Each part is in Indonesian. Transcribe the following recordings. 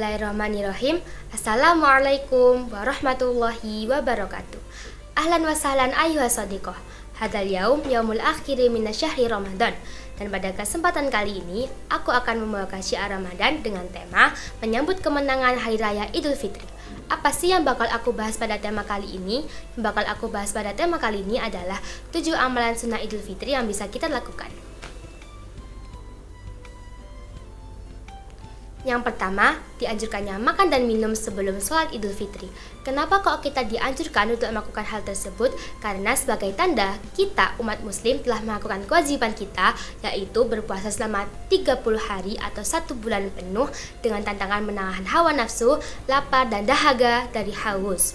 Bismillahirrahmanirrahim. Assalamualaikum warahmatullahi wabarakatuh. Ahlan wa sahlan ayyuhas shadiqah. Hadzal yaum yaumul akhiri minasyahri Ramadan. Dan pada kesempatan kali ini, aku akan membawakan syiar Ramadan dengan tema menyambut kemenangan Hari Raya Idul Fitri. Apa sih yang bakal aku bahas pada tema kali ini? Yang bakal aku bahas pada tema kali ini adalah 7 amalan sunnah Idul Fitri yang bisa kita lakukan. Yang pertama, dianjurkannya makan dan minum sebelum sholat Idul Fitri. Kenapa kok kita dianjurkan untuk melakukan hal tersebut? Karena sebagai tanda kita umat muslim telah melakukan kewajiban kita, yaitu berpuasa selama 30 hari atau 1 bulan penuh dengan tantangan menahan hawa nafsu, lapar dan dahaga dari haus.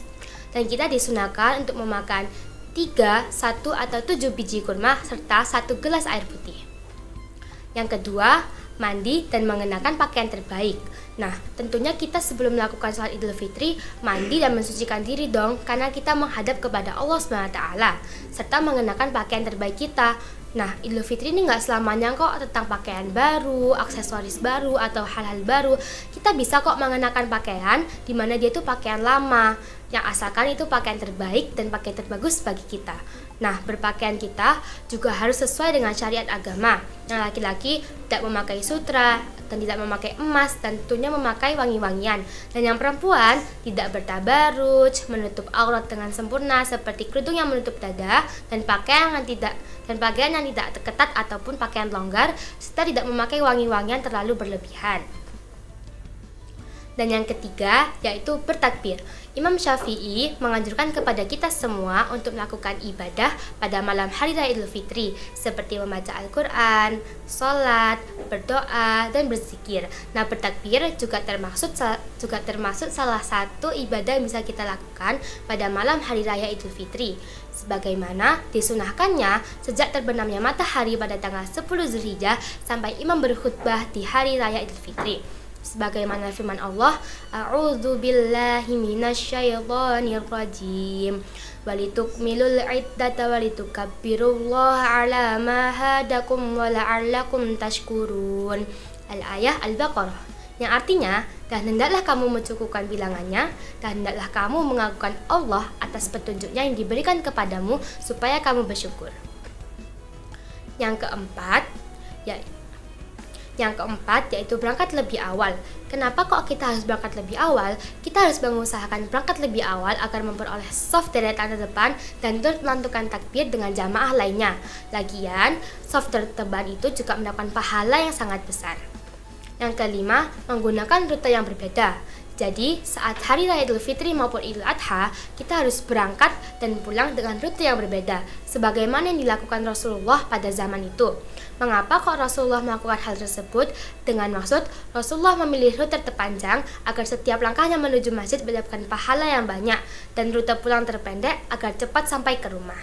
Dan kita disunahkan untuk memakan 3, 1 atau 7 biji kurma serta 1 gelas air putih. Yang kedua, mandi dan mengenakan pakaian terbaik. Nah, tentunya kita sebelum melakukan sholat Idul Fitri, mandi dan mensucikan diri dong, karena kita menghadap kepada Allah SWT, serta mengenakan pakaian terbaik kita. Nah, Idul Fitri ini nggak selamanya kok tentang pakaian baru, aksesoris baru, atau hal-hal baru. Kita bisa kok mengenakan pakaian di mana dia itu pakaian lama, yang asalkan itu pakaian terbaik dan pakaian terbagus bagi kita. Nah, berpakaian kita juga harus sesuai dengan syariat agama. Yang laki-laki tidak memakai sutra dan tidak memakai emas dan tentunya memakai wangi-wangian. Dan yang perempuan tidak bertabaruj, menutup aurat dengan sempurna seperti kerudung yang menutup dada dan pakaian yang tidak ketat ataupun pakaian longgar, serta tidak memakai wangi-wangian terlalu berlebihan. Dan yang ketiga, yaitu bertakbir. Imam Syafi'i menganjurkan kepada kita semua untuk melakukan ibadah pada malam Hari Raya Idul Fitri, seperti membaca Al-Quran, sholat, berdoa, dan berzikir. Nah, bertakbir juga termasuk salah satu ibadah yang bisa kita lakukan pada malam Hari Raya Idul Fitri, sebagaimana disunahkannya sejak terbenamnya matahari pada tanggal 10 Zulhijjah sampai imam berkhutbah di Hari Raya Idul Fitri. Sebagaimana firman Allah, A'udzu billahi minasyaitonir rajim. Walitukmilul iddata walitukabbirullaha ala ma hadakum wa la'allakum tashkurun. Al-ayah Al-Baqarah. Yang artinya, dan hendaklah kamu mencukupkan bilangannya, dan hendaklah kamu mengagukan Allah atas petunjuknya yang diberikan kepadamu supaya kamu bersyukur. Yang keempat, yaitu berangkat lebih awal. Kenapa kok kita harus berangkat lebih awal? Kita harus mengusahakan berangkat lebih awal agar memperoleh soft deretan terdepan dan turut melantunkan takbir dengan jamaah lainnya. Lagian, soft terdepan itu juga mendapatkan pahala yang sangat besar. Yang kelima, menggunakan rute yang berbeda. Jadi, saat Hari Raya Idul Fitri maupun Idul Adha, kita harus berangkat dan pulang dengan rute yang berbeda, sebagaimana yang dilakukan Rasulullah pada zaman itu. Mengapa kok Rasulullah melakukan hal tersebut? Dengan maksud, Rasulullah memilih rute terpanjang agar setiap langkahnya menuju masjid mendapatkan pahala yang banyak, dan rute pulang terpendek agar cepat sampai ke rumah.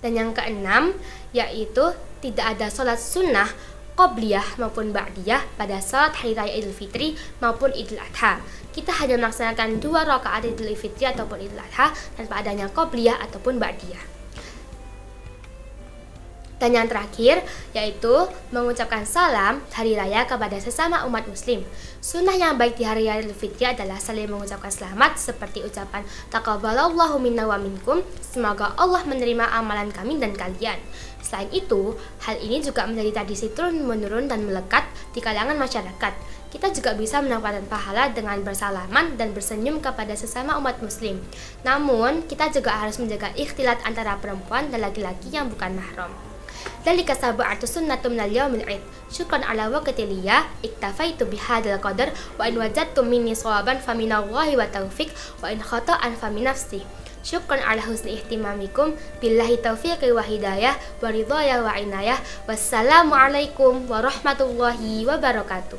Dan yang keenam, yaitu tidak ada sholat sunnah qobliyah maupun ba'diyah pada salat Hari Raya Idul Fitri maupun Idul Adha. Kita hanya melaksanakan 2 rakaat Idul Fitri ataupun Idul Adha tanpa adanya qobliyah ataupun ba'diyah. Dan yang terakhir, yaitu mengucapkan salam Hari Raya kepada sesama umat muslim. Sunnah yang baik di Hari Raya Idul Fitri adalah saling mengucapkan selamat seperti ucapan taqabbalallahu minna wa minkum, semoga Allah menerima amalan kami dan kalian. Selain itu, hal ini juga menjadi tradisi turun-menurun dan melekat di kalangan masyarakat. Kita juga bisa mendapatkan pahala dengan bersalaman dan bersenyum kepada sesama umat muslim. Namun, kita juga harus menjaga ikhtilat antara perempuan dan laki-laki yang bukan mahram. Dzalika sab'atu sunnatum minal yaumil 'id. Syukran ala waqtiliyah iktafaitu bihadzal qadar wa in wajadtum minni shawaban faminallahi wa taufiq wa in khata'an faminafsi. Syukran ala husni ihtimamikum, billahi taufiqi wa hidayah wa ridhaya wa inayah. Wassalamualaikum warahmatullahi wabarakatuh.